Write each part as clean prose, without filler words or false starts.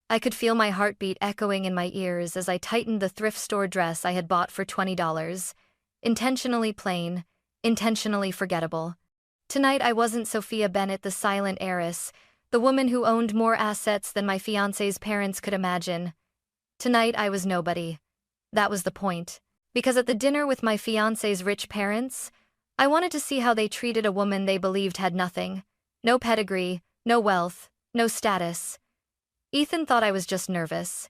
I could feel my heartbeat echoing in my ears as I tightened the thrift store dress I had bought for $20. Intentionally plain, intentionally forgettable. Tonight I wasn't Sophia Bennett, the silent heiress, the woman who owned more assets than my fiancé's parents could imagine. Tonight I was nobody. That was the point. Because at the dinner with my fiancé's rich parents, I wanted to see how they treated a woman they believed had nothing. No pedigree, no wealth, no status. Ethan thought I was just nervous.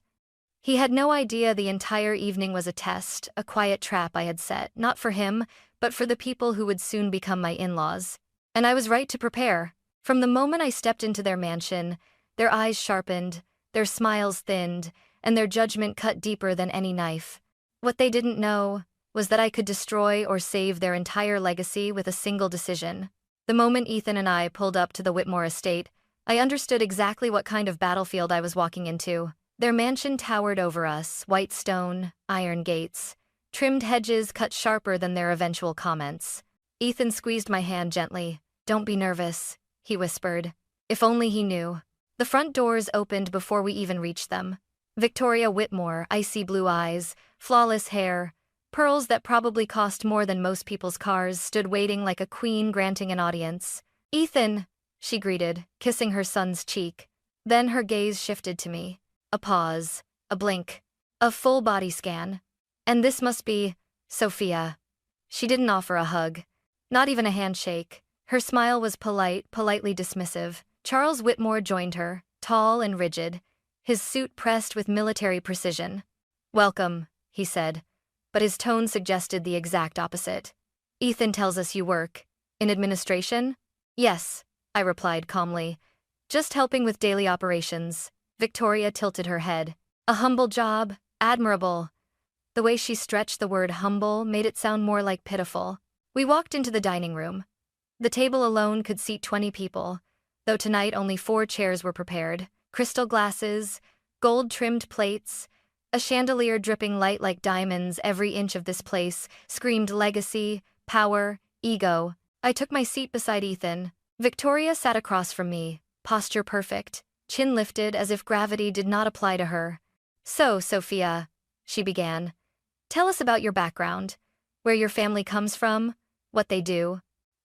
He had no idea the entire evening was a test, a quiet trap I had set, not for him, but for the people who would soon become my in-laws. And I was right to prepare. From the moment I stepped into their mansion, their eyes sharpened, their smiles thinned, and their judgment cut deeper than any knife. What they didn't know was that I could destroy or save their entire legacy with a single decision. The moment Ethan and I pulled up to the Whitmore estate, I understood exactly what kind of battlefield I was walking into. Their mansion towered over us, white stone, iron gates, trimmed hedges cut sharper than their eventual comments. Ethan squeezed my hand gently. "Don't be nervous," he whispered. If only he knew. The front doors opened before we even reached them. Victoria Whitmore, icy blue eyes, flawless hair, pearls that probably cost more than most people's cars, stood waiting like a queen granting an audience. "Ethan," she greeted, kissing her son's cheek. Then her gaze shifted to me. A pause, a blink, a full body scan. And this must be Sophia. She didn't offer a hug, not even a handshake. Her smile was polite, politely dismissive. Charles Whitmore joined her, tall and rigid, his suit pressed with military precision. "Welcome," he said, but his tone suggested the exact opposite. "Ethan tells us you work in administration?" "Yes," I replied calmly. "Just helping with daily operations." Victoria tilted her head. "A humble job, admirable." The way she stretched the word humble made it sound more like pitiful. We walked into the dining room. The table alone could seat 20 people, though tonight only 4 chairs were prepared. Crystal glasses, gold-trimmed plates, a chandelier dripping light like diamonds. Every inch of this place screamed legacy, power, ego. I took my seat beside Ethan. Victoria sat across from me, posture perfect, chin lifted as if gravity did not apply to her. "So, Sophia," she began, "tell us about your background, where your family comes from, what they do."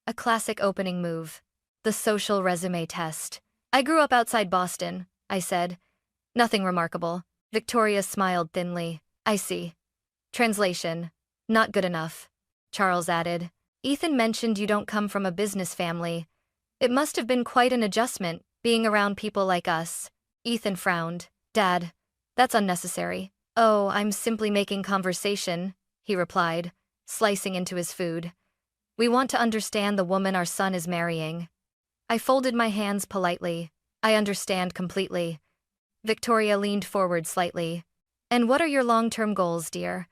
A classic opening move. The social resume test. "I grew up outside Boston," I said. "Nothing remarkable." Victoria smiled thinly. "I see. Translation. Not good enough." Charles added. "Ethan mentioned you don't come from a business family. It must have been quite an adjustment, being around people like us." Ethan frowned. "Dad, that's unnecessary." "Oh, I'm simply making conversation," he replied, slicing into his food. "We want to understand the woman our son is marrying." I folded my hands politely. "I understand completely." Victoria leaned forward slightly. "And what are your long-term goals, dear?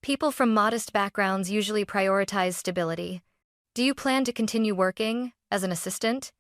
People from modest backgrounds usually prioritize stability. Do you plan to continue working as an assistant?"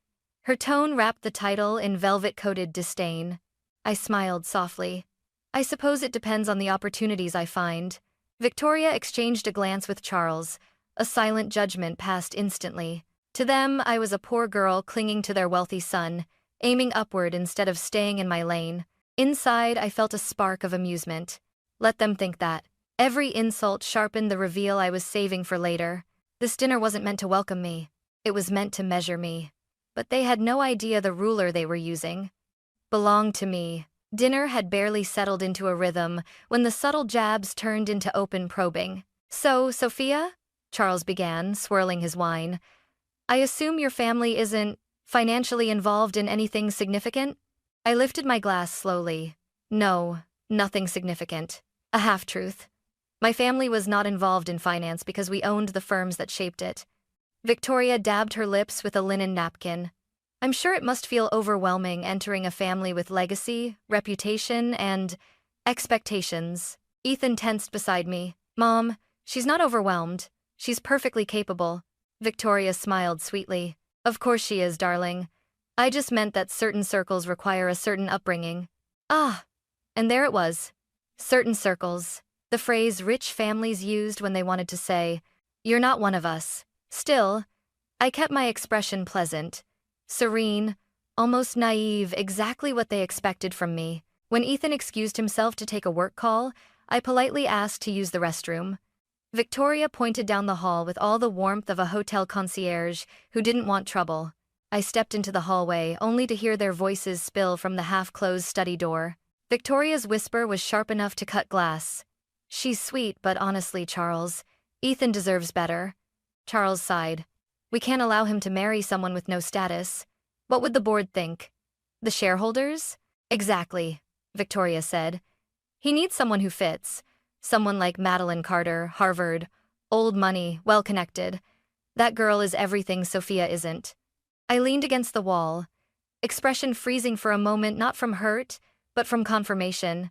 Her tone wrapped the title in velvet-coated disdain. I smiled softly. "I suppose it depends on the opportunities I find." Victoria exchanged a glance with Charles. A silent judgment passed instantly. To them, I was a poor girl clinging to their wealthy son, aiming upward instead of staying in my lane. Inside, I felt a spark of amusement. Let them think that. Every insult sharpened the reveal I was saving for later. This dinner wasn't meant to welcome me. It was meant to measure me. But they had no idea the ruler they were using belonged to me. Dinner had barely settled into a rhythm when the subtle jabs turned into open probing. "So, Sophia?" Charles began, swirling his wine. "I assume your family isn't financially involved in anything significant?" I lifted my glass slowly. "No, nothing significant." A half-truth. My family was not involved in finance because we owned the firms that shaped it. Victoria dabbed her lips with a linen napkin. "I'm sure it must feel overwhelming entering a family with legacy, reputation, and expectations." Ethan tensed beside me. "Mom, she's not overwhelmed. She's perfectly capable." Victoria smiled sweetly. "Of course she is, darling. I just meant that certain circles require a certain upbringing." Ah, and there it was. Certain circles. The phrase rich families used when they wanted to say, "You're not one of us." Still, I kept my expression pleasant, serene, almost naive, exactly what they expected from me. When Ethan excused himself to take a work call, I politely asked to use the restroom. Victoria pointed down the hall with all the warmth of a hotel concierge who didn't want trouble. I stepped into the hallway, only to hear their voices spill from the half-closed study door. Victoria's whisper was sharp enough to cut glass. "She's sweet, but honestly, Charles, Ethan deserves better." Charles sighed. "We can't allow him to marry someone with no status. What would the board think? The shareholders?" "Exactly," Victoria said. "He needs someone who fits. Someone like Madeline Carter, Harvard, old money, well-connected. That girl is everything Sophia isn't." I leaned against the wall, expression freezing for a moment, not from hurt, but from confirmation.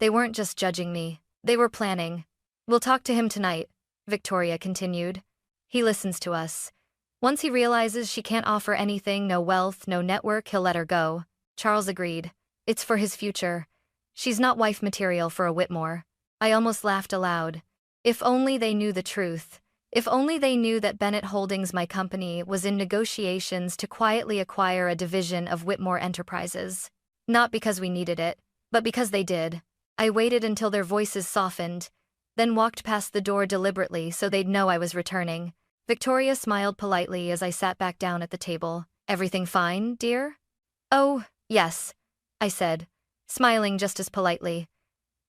They weren't just judging me, they were planning. "We'll talk to him tonight," Victoria continued. "He listens to us. Once he realizes she can't offer anything, no wealth, no network, he'll let her go." Charles agreed. "It's for his future. She's not wife material for a Whitmore." I almost laughed aloud. If only they knew the truth. If only they knew that Bennett Holdings, my company, was in negotiations to quietly acquire a division of Whitmore Enterprises. Not because we needed it, but because they did. I waited until their voices softened, then walked past the door deliberately so they'd know I was returning. Victoria smiled politely as I sat back down at the table. "Everything fine, dear?" "Oh, yes," I said, smiling just as politely.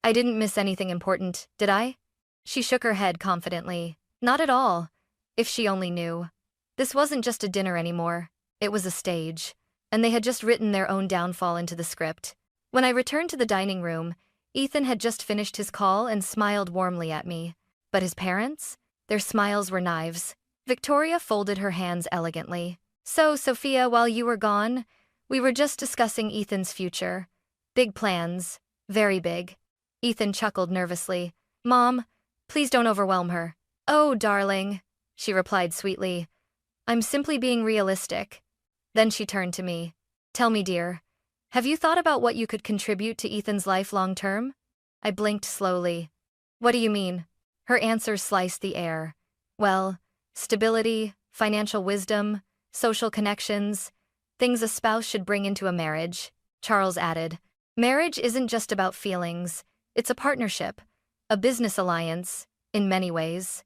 "I didn't miss anything important, did I?" She shook her head confidently. "Not at all. If she only knew. This wasn't just a dinner anymore. It was a stage. And they had just written their own downfall into the script." When I returned to the dining room, Ethan had just finished his call and smiled warmly at me. But his parents? Their smiles were knives. Victoria folded her hands elegantly. "So, Sophia, while you were gone, we were just discussing Ethan's future. Big plans. Very big." Ethan chuckled nervously. "Mom, please don't overwhelm her." "Oh, darling," she replied sweetly. "I'm simply being realistic." Then she turned to me. "Tell me, dear, have you thought about what you could contribute to Ethan's life long-term?" I blinked slowly. "What do you mean?" Her answer sliced the air. "Well, stability, financial wisdom, social connections, things a spouse should bring into a marriage." Charles added, "Marriage isn't just about feelings. It's a partnership, a business alliance, in many ways."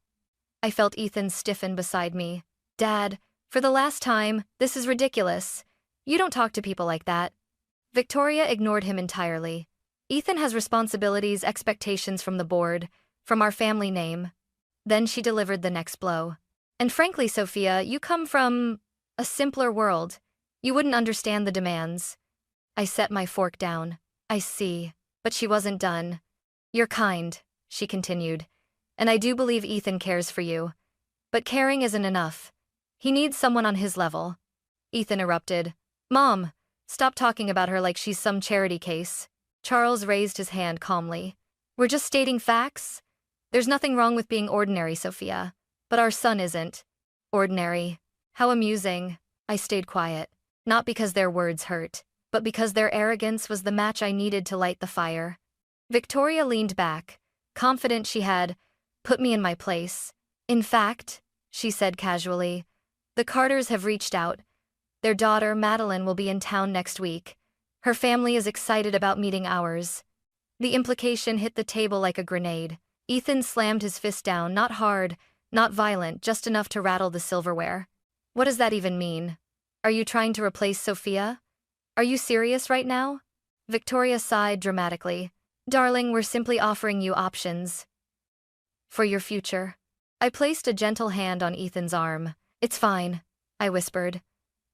I felt Ethan stiffen beside me. "Dad, for the last time, this is ridiculous. You don't talk to people like that." Victoria ignored him entirely. "Ethan has responsibilities, expectations from the board, from our family name." Then she delivered the next blow. "And frankly, Sophia, you come from a simpler world. You wouldn't understand the demands." I set my fork down. "I see." But she wasn't done. "You're kind," she continued, "and I do believe Ethan cares for you. But caring isn't enough. He needs someone on his level." Ethan erupted. "Mom, stop talking about her like she's some charity case." Charles raised his hand calmly. "We're just stating facts. There's nothing wrong with being ordinary, Sophia. But our son isn't. Ordinary. How amusing." I stayed quiet. Not because their words hurt, but because their arrogance was the match I needed to light the fire. Victoria leaned back, confident she had put me in my place. "In fact," she said casually, "the Carters have reached out. Their daughter, Madeline, will be in town next week. Her family is excited about meeting ours." The implication hit the table like a grenade. Ethan slammed his fist down, not hard, not violent, just enough to rattle the silverware. "What does that even mean? Are you trying to replace Sophia? Are you serious right now?" Victoria sighed dramatically. "Darling, we're simply offering you options for your future." I placed a gentle hand on Ethan's arm. "It's fine," I whispered.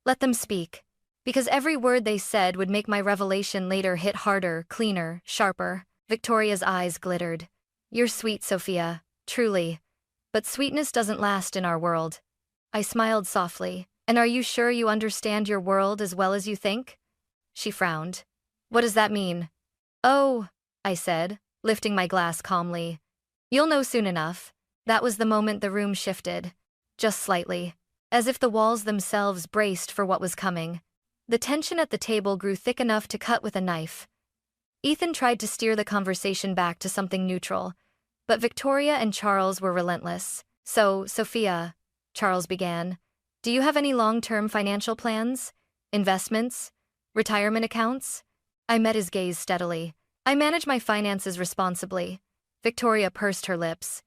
"Let them speak." Because every word they said would make my revelation later hit harder, cleaner, sharper. Victoria's eyes glittered. "You're sweet, Sophia, truly. But sweetness doesn't last in our world." I smiled softly. "And are you sure you understand your world as well as you think?" She frowned. "What does that mean?" "Oh," I said, lifting my glass calmly. "You'll know soon enough." That was the moment the room shifted. Just slightly. As if the walls themselves braced for what was coming. The tension at the table grew thick enough to cut with a knife. Ethan tried to steer the conversation back to something neutral, but Victoria and Charles were relentless. "So, Sophia," Charles began, "do you have any long-term financial plans? Investments? Retirement accounts?" I met his gaze steadily. I manage my finances responsibly. Victoria pursed her lips.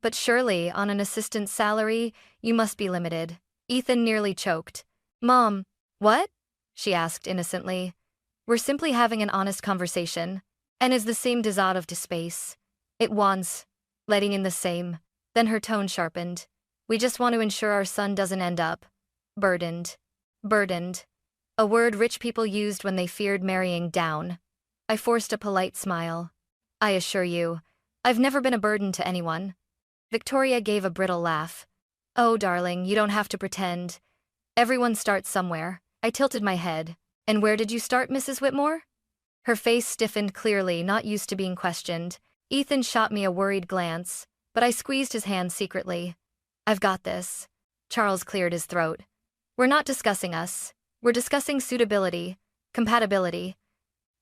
But surely, on an assistant's salary, you must be limited. Ethan nearly choked. Mom, what? She asked innocently. We're simply having an honest conversation. And is the same desire to space. It wants, letting in the same. Then her tone sharpened. We just want to ensure our son doesn't end up burdened. Burdened. A word rich people used when they feared marrying down. I forced a polite smile. I assure you, I've never been a burden to anyone. Victoria gave a brittle laugh. Oh, darling, you don't have to pretend. Everyone starts somewhere. I tilted my head. And where did you start, Mrs. Whitmore? Her face stiffened clearly, not used to being questioned. Ethan shot me a worried glance, but I squeezed his hand secretly. I've got this. Charles cleared his throat. We're not discussing us. We're discussing suitability, compatibility.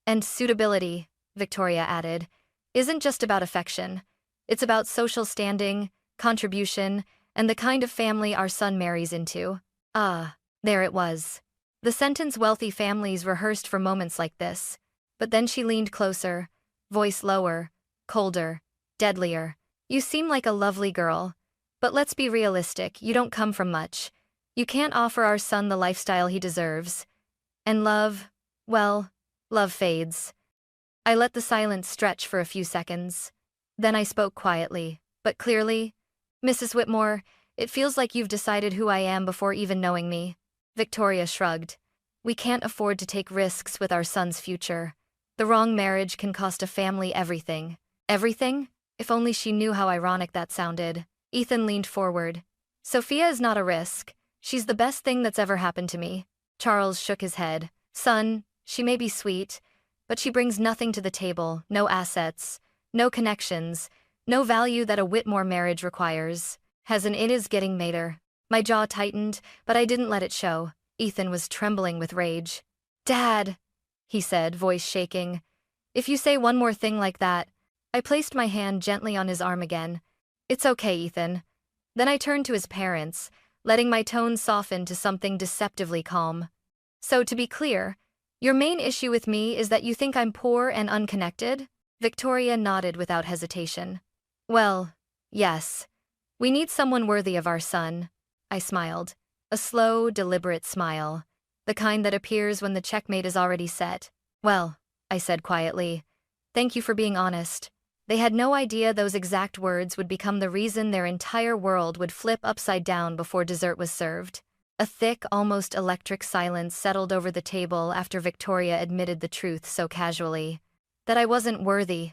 And suitability, Victoria added, isn't just about affection. It's about social standing, contribution, and the kind of family our son marries into. Ah, there it was. The sentence wealthy families rehearsed for moments like this. But then she leaned closer, voice lower, colder, deadlier. You seem like a lovely girl. But let's be realistic, you don't come from much. You can't offer our son the lifestyle he deserves. And love, well, love fades. I let the silence stretch for a few seconds. Then I spoke quietly, but clearly. Mrs. Whitmore, it feels like you've decided who I am before even knowing me. Victoria shrugged. We can't afford to take risks with our son's future. The wrong marriage can cost a family everything. Everything? If only she knew how ironic that sounded. Ethan leaned forward. Sophia is not a risk. She's the best thing that's ever happened to me. Charles shook his head. Son, she may be sweet, but she brings nothing to the table, no assets, no connections, no value that a Whitmore marriage requires. It is getting mater. My jaw tightened, but I didn't let it show. Ethan was trembling with rage. Dad, he said, voice shaking. If you say one more thing like that. I placed my hand gently on his arm again. It's okay, Ethan. Then I turned to his parents, letting my tone soften to something deceptively calm. So to be clear, your main issue with me is that you think I'm poor and unconnected? Victoria nodded without hesitation. Well, yes. We need someone worthy of our son. I smiled. A slow, deliberate smile. The kind that appears when the checkmate is already set. Well, I said quietly. Thank you for being honest. They had no idea those exact words would become the reason their entire world would flip upside down before dessert was served. A thick, almost electric silence settled over the table after Victoria admitted the truth so casually. That I wasn't worthy.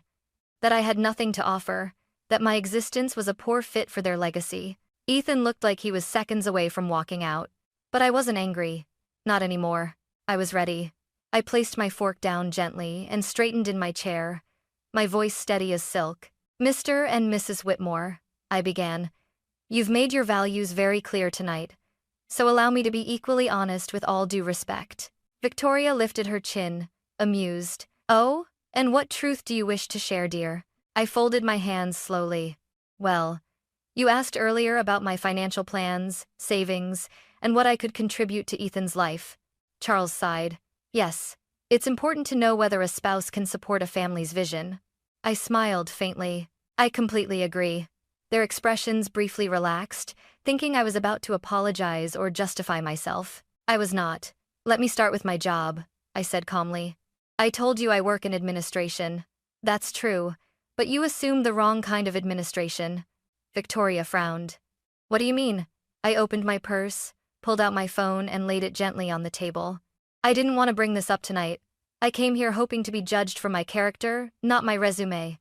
That I had nothing to offer. That my existence was a poor fit for their legacy. Ethan looked like he was seconds away from walking out. But I wasn't angry. Not anymore. I was ready. I placed my fork down gently and straightened in my chair, my voice steady as silk. Mr. and Mrs. Whitmore, I began. You've made your values very clear tonight. So allow me to be equally honest with all due respect. Victoria lifted her chin, amused. Oh, and what truth do you wish to share, dear? I folded my hands slowly. Well, you asked earlier about my financial plans, savings, and what I could contribute to Ethan's life. Charles sighed. Yes, it's important to know whether a spouse can support a family's vision. I smiled faintly. I completely agree. Their expressions briefly relaxed, thinking I was about to apologize or justify myself. I was not. Let me start with my job, I said calmly. I told you I work in administration. That's true, but you assumed the wrong kind of administration. Victoria frowned. What do you mean? I opened my purse, pulled out my phone, and laid it gently on the table. I didn't want to bring this up tonight. I came here hoping to be judged for my character, not my resume.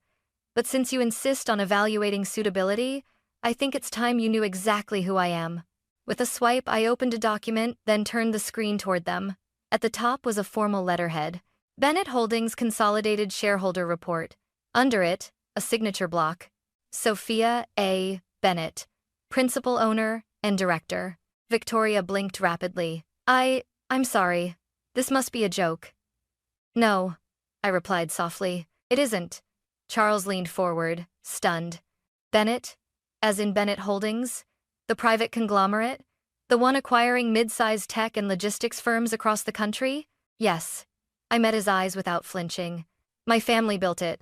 But since you insist on evaluating suitability, I think it's time you knew exactly who I am. With a swipe, I opened a document, then turned the screen toward them. At the top was a formal letterhead. Bennett Holdings Consolidated Shareholder Report. Under it, a signature block. Sophia A. Bennett, Principal Owner and Director. Victoria blinked rapidly. I'm sorry. This must be a joke. No, I replied softly. It isn't. Charles leaned forward, stunned. Bennett? As in Bennett Holdings? The private conglomerate? The one acquiring mid-sized tech and logistics firms across the country? Yes. I met his eyes without flinching. My family built it.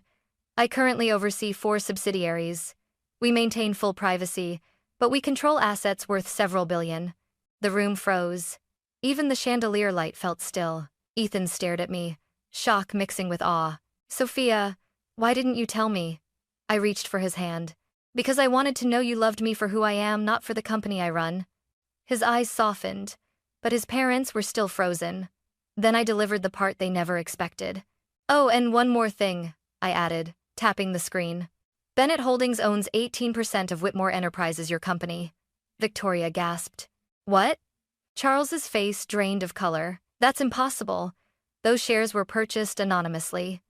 I currently oversee 4 subsidiaries. We maintain full privacy, but we control assets worth several billion. The room froze. Even the chandelier light felt still. Ethan stared at me, shock mixing with awe. Sophia, why didn't you tell me? I reached for his hand. Because I wanted to know you loved me for who I am, not for the company I run. His eyes softened, but his parents were still frozen. Then I delivered the part they never expected. Oh, and one more thing, I added, tapping the screen. Bennett Holdings owns 18% of Whitmore Enterprises, your company. Victoria gasped. What? Charles's face drained of color. That's impossible. Those shares were purchased anonymously.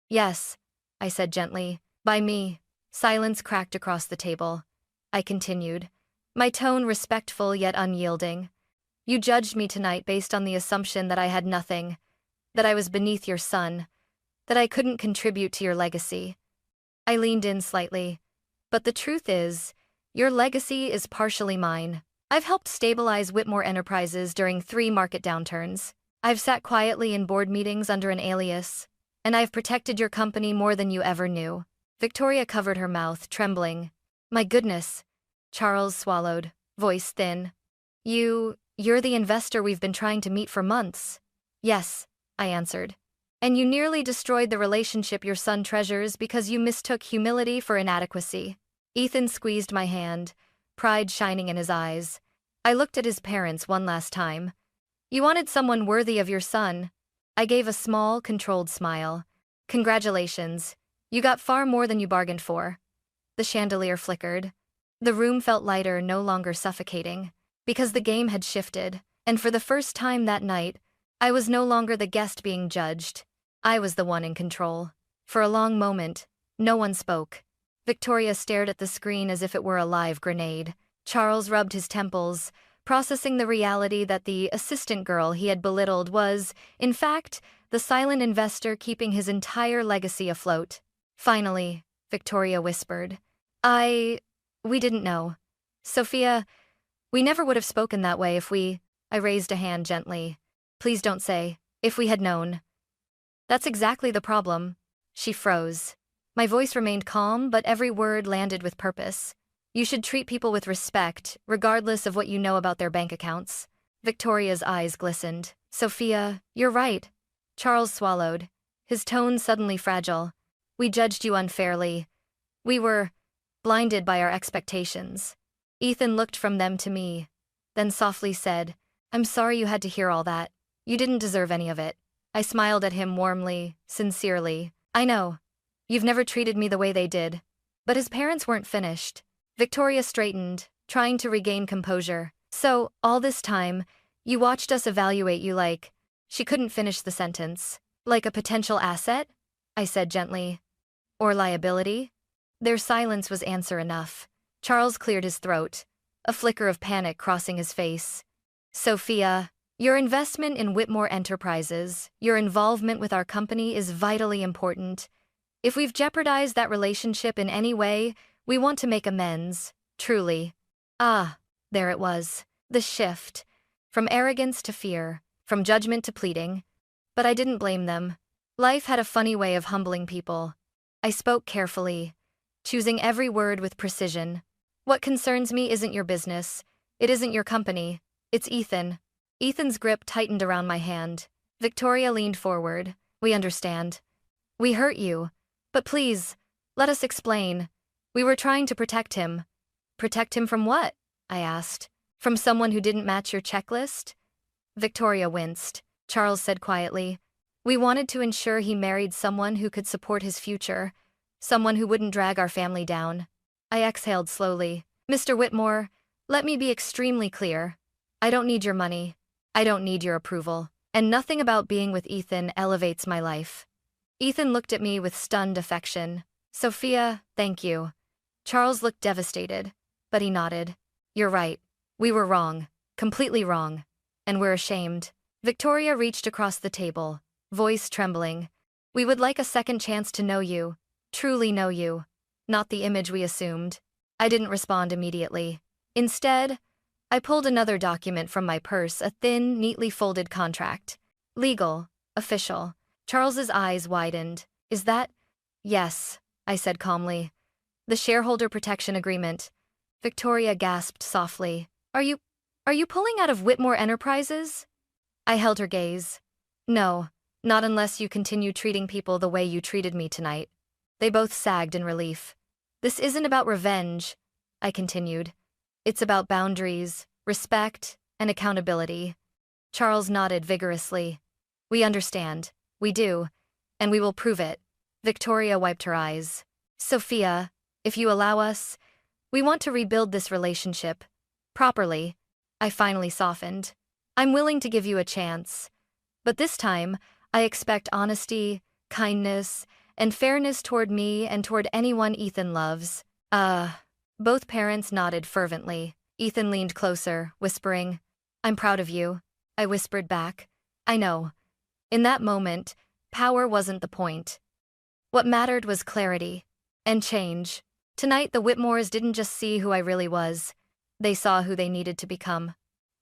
Yes, I said gently. By me. Silence cracked across the table. I continued, my tone respectful yet unyielding. You judged me tonight based on the assumption that I had nothing, that I was beneath your son, that I couldn't contribute to your legacy. I leaned in slightly. But the truth is, your legacy is partially mine. I've helped stabilize Whitmore Enterprises during 3 market downturns. I've sat quietly in board meetings under an alias, and I've protected your company more than you ever knew. Victoria covered her mouth, trembling. My goodness. Charles swallowed, voice thin. You're the investor we've been trying to meet for months. Yes, I answered. And you nearly destroyed the relationship your son treasures because you mistook humility for inadequacy. Ethan squeezed my hand, pride shining in his eyes. I looked at his parents one last time. You wanted someone worthy of your son. I gave a small, controlled smile. Congratulations. You got far more than you bargained for. The chandelier flickered. The room felt lighter, no longer suffocating. Because the game had shifted, and for the first time that night, I was no longer the guest being judged. I was the one in control. For a long moment, no one spoke. Victoria stared at the screen as if it were a live grenade. Charles rubbed his temples, processing the reality that the assistant girl he had belittled was, in fact, the silent investor keeping his entire legacy afloat. Finally, Victoria whispered, We didn't know. Sophia, we never would have spoken that way if we— I raised a hand gently. Please don't say, if we had known. That's exactly the problem. She froze. My voice remained calm, but every word landed with purpose. You should treat people with respect, regardless of what you know about their bank accounts. Victoria's eyes glistened. Sophia, you're right. Charles swallowed, his tone suddenly fragile. We judged you unfairly. We were blinded by our expectations. Ethan looked from them to me, then softly said, I'm sorry you had to hear all that. You didn't deserve any of it. I smiled at him warmly, sincerely. I know. You've never treated me the way they did. But his parents weren't finished. Victoria straightened, trying to regain composure. So, all this time, you watched us evaluate you like— She couldn't finish the sentence. Like a potential asset? I said gently. Or liability? Their silence was answer enough. Charles cleared his throat, a flicker of panic crossing his face. Sophia, your investment in Whitmore Enterprises, your involvement with our company is vitally important. If we've jeopardized that relationship in any way, we want to make amends, truly. Ah, there it was. The shift. From arrogance to fear, from judgment to pleading. But I didn't blame them. Life had a funny way of humbling people. I spoke carefully, choosing every word with precision. What concerns me isn't your business. It isn't your company. It's Ethan. Ethan's grip tightened around my hand. Victoria leaned forward. We understand. We hurt you. But please, let us explain. We were trying to protect him. Protect him from what? I asked. From someone who didn't match your checklist? Victoria winced. Charles said quietly, we wanted to ensure he married someone who could support his future, someone who wouldn't drag our family down. I exhaled slowly. Mr. Whitmore, let me be extremely clear. I don't need your money. I don't need your approval. And nothing about being with Ethan elevates my life. Ethan looked at me with stunned affection. Sophia, thank you. Charles looked devastated, but he nodded. You're right. We were wrong. Completely wrong. And we're ashamed. Victoria reached across the table, voice trembling. We would like a second chance to know you, truly know you, not the image we assumed. I didn't respond immediately. Instead, I pulled another document from my purse, a thin, neatly folded contract. Legal, Official. Charles's eyes widened. Is that? Yes, I said calmly. The shareholder protection agreement. Victoria gasped softly. Are you pulling out of Whitmore Enterprises? I held her gaze. No, not unless you continue treating people the way you treated me tonight. They both sagged in relief. This isn't about revenge, I continued. It's about boundaries, respect, and accountability. Charles nodded vigorously. We understand. We do. And we will prove it. Victoria wiped her eyes. Sophia, if you allow us, we want to rebuild this relationship. Properly. I finally softened. I'm willing to give you a chance. But this time, I expect honesty, kindness, and fairness toward me and toward anyone Ethan loves. Both parents nodded fervently. Ethan leaned closer, whispering, I'm proud of you. I whispered back. I know. In that moment, power wasn't the point. What mattered was clarity. And change. Tonight, the Whitmores didn't just see who I really was. They saw who they needed to become.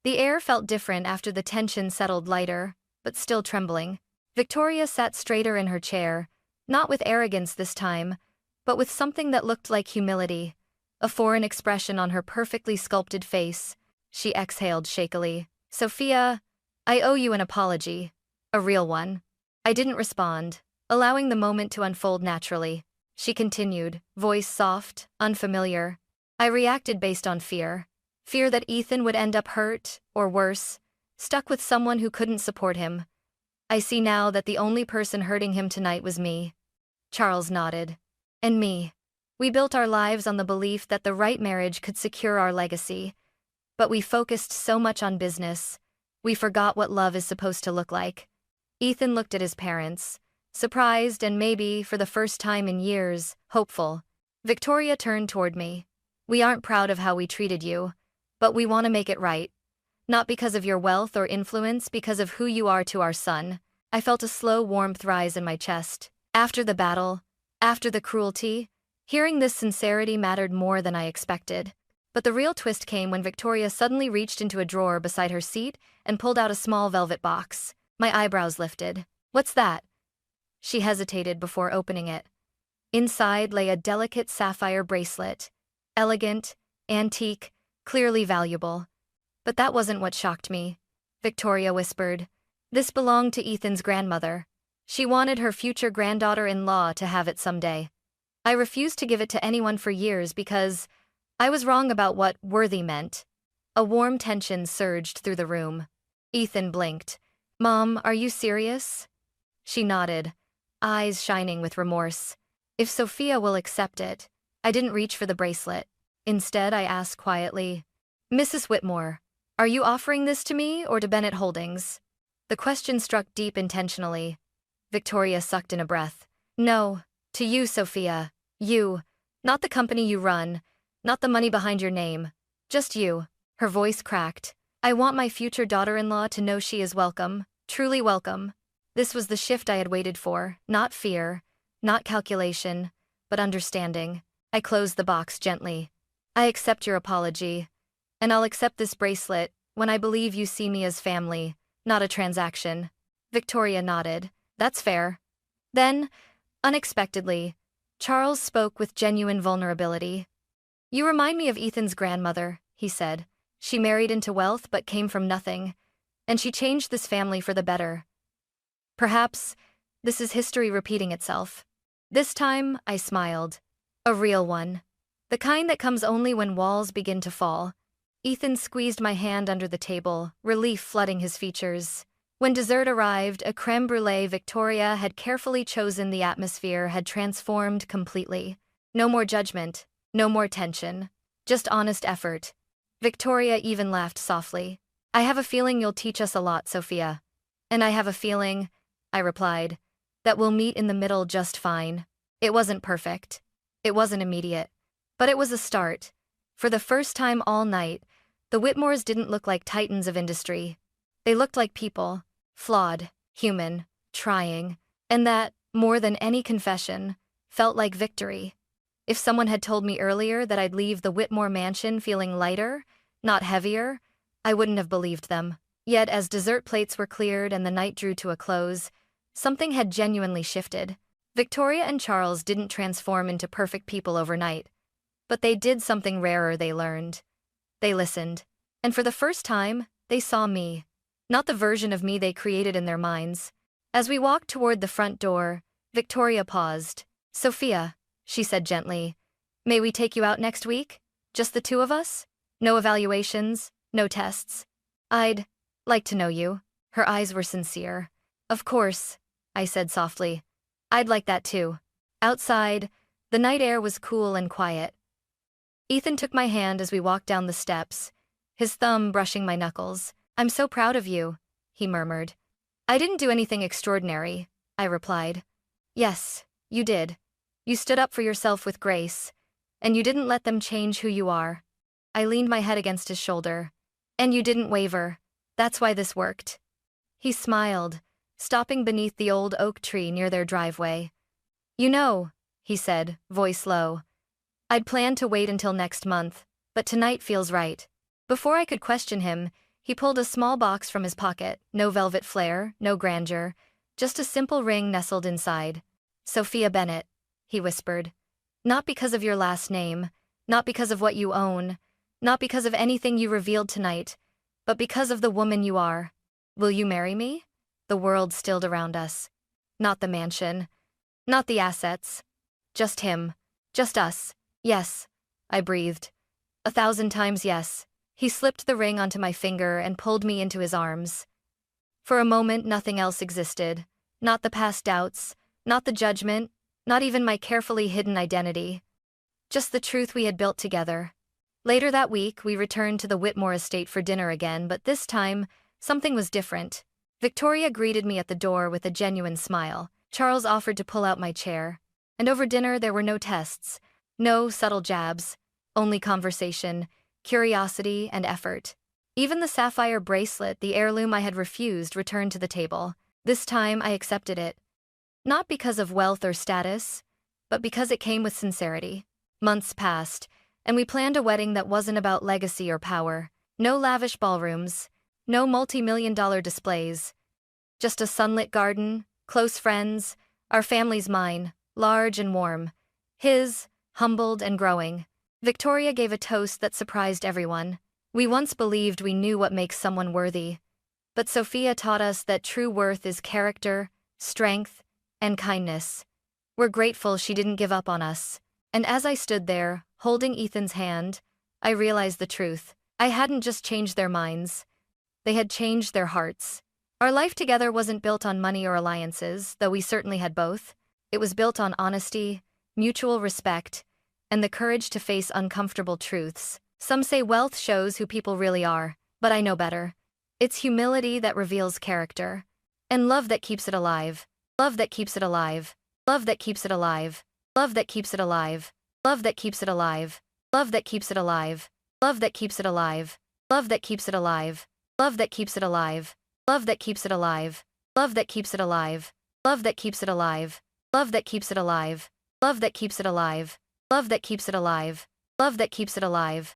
The air felt different after the tension settled lighter, but still trembling. Victoria sat straighter in her chair, not with arrogance this time, but with something that looked like humility, a foreign expression on her perfectly sculpted face. She exhaled shakily. Sophia, I owe you an apology. A real one. I didn't respond, allowing the moment to unfold naturally. She continued, voice soft, unfamiliar. I reacted based on fear. Fear that Ethan would end up hurt, or worse, stuck with someone who couldn't support him. I see now that the only person hurting him tonight was me. Charles nodded. And me. We built our lives on the belief that the right marriage could secure our legacy. But we focused so much on business, we forgot what love is supposed to look like. Ethan looked at his parents, surprised and maybe, for the first time in years, hopeful. Victoria turned toward me. We aren't proud of how we treated you, but we want to make it right. Not because of your wealth or influence, because of who you are to our son. I felt a slow warmth rise in my chest. After the battle, after the cruelty, hearing this sincerity mattered more than I expected. But the real twist came when Victoria suddenly reached into a drawer beside her seat and pulled out a small velvet box. My eyebrows lifted. What's that? She hesitated before opening it. Inside lay a delicate sapphire bracelet. Elegant, antique, clearly valuable. But that wasn't what shocked me. Victoria whispered. This belonged to Ethan's grandmother. She wanted her future granddaughter-in-law to have it someday. I refused to give it to anyone for years because I was wrong about what worthy meant. A warm tension surged through the room. Ethan blinked. Mom, are you serious? She nodded, eyes shining with remorse. If Sophia will accept it. I didn't reach for the bracelet. Instead, I asked quietly, Mrs. Whitmore, are you offering this to me or to Bennett Holdings? The question struck deep intentionally. Victoria sucked in a breath. No, to you, Sophia. You. Not the company you run. Not the money behind your name. Just you. Her voice cracked. I want my future daughter-in-law to know she is welcome. Truly welcome. This was the shift I had waited for. Not fear. Not calculation. But understanding. I closed the box gently. I accept your apology. And I'll accept this bracelet when I believe you see me as family, not a transaction. Victoria nodded. That's fair. Then, unexpectedly, Charles spoke with genuine vulnerability. You remind me of Ethan's grandmother, he said. She married into wealth but came from nothing, and she changed this family for the better. Perhaps this is history repeating itself. This time, I smiled. A real one. The kind that comes only when walls begin to fall. Ethan squeezed my hand under the table, relief flooding his features. When dessert arrived, a crème brûlée Victoria had carefully chosen, the atmosphere had transformed completely. No more judgment, no more tension, just honest effort. Victoria even laughed softly. I have a feeling you'll teach us a lot, Sophia. And I have a feeling, I replied, that we'll meet in the middle just fine. It wasn't perfect. It wasn't immediate. But it was a start. For the first time all night, the Whitmores didn't look like titans of industry. They looked like people, flawed, human, trying, and that, more than any confession, felt like victory. If someone had told me earlier that I'd leave the Whitmore mansion feeling lighter, not heavier, I wouldn't have believed them. Yet as dessert plates were cleared and the night drew to a close, Something had genuinely shifted. Victoria and Charles didn't transform into perfect people overnight, but they did something rarer. They learned. They listened. And for the first time, they saw me. Not the version of me they created in their minds. As we walked toward the front door, Victoria paused. "Sophia," she said gently, "may we take you out next week? Just the two of us? No evaluations, no tests. I'd like to know you." Her eyes were sincere. "Of course," I said softly. "I'd like that too." Outside, the night air was cool and quiet. Ethan took my hand as we walked down the steps, his thumb brushing my knuckles. "I'm so proud of you," he murmured. "I didn't do anything extraordinary," I replied. "Yes, you did. You stood up for yourself with grace, and you didn't let them change who you are." I leaned my head against his shoulder. "And you didn't waver. That's why this worked." He smiled, stopping beneath the old oak tree near their driveway. "You know," he said, voice low, "I'd planned to wait until next month, but tonight feels right." Before I could question him, he pulled a small box from his pocket, no velvet flair, no grandeur, just a simple ring nestled inside. "Sophia Bennett," he whispered. "Not because of your last name, not because of what you own, not because of anything you revealed tonight, but because of the woman you are. Will you marry me?" The world stilled around us. Not the mansion, not the assets. Just him. Just us. "Yes," I breathed. 1,000 times yes. He slipped the ring onto my finger and pulled me into his arms. For a moment, nothing else existed. Not the past doubts, not the judgment, not even my carefully hidden identity. Just the truth we had built together. Later that week, we returned to the Whitmore estate for dinner again, but this time, something was different. Victoria greeted me at the door with a genuine smile. Charles offered to pull out my chair. And over dinner, there were no tests, no subtle jabs, only conversation, curiosity, and effort. Even the sapphire bracelet, the heirloom I had refused, returned to the table. This time, I accepted it. Not because of wealth or status, but because it came with sincerity. Months passed, and we planned a wedding that wasn't about legacy or power. No lavish ballrooms, no multi-million-dollar displays. Just a sunlit garden, close friends, our family's mine, large and warm. His, humbled and growing. Victoria gave a toast that surprised everyone. We once believed we knew what makes someone worthy. But Sophia taught us that true worth is character, strength, and kindness. We're grateful she didn't give up on us. And as I stood there, holding Ethan's hand, I realized the truth. I hadn't just changed their minds. They had changed their hearts. Our life together wasn't built on money or alliances, though we certainly had both. It was built on honesty, mutual respect, and the courage to face uncomfortable truths. Some say wealth shows who people really are, but I know better. It's humility that reveals character. And love that keeps it alive. Love that keeps it alive. Love that keeps it alive. Love that keeps it alive. Love that keeps it alive. Love that keeps it alive. Love that keeps it alive. Love that keeps it alive. Love that keeps it alive. Love that keeps it alive. Love that keeps it alive. Love that keeps it alive. Love that keeps it alive. Love that keeps it alive. Love that keeps it alive. Love that keeps it alive.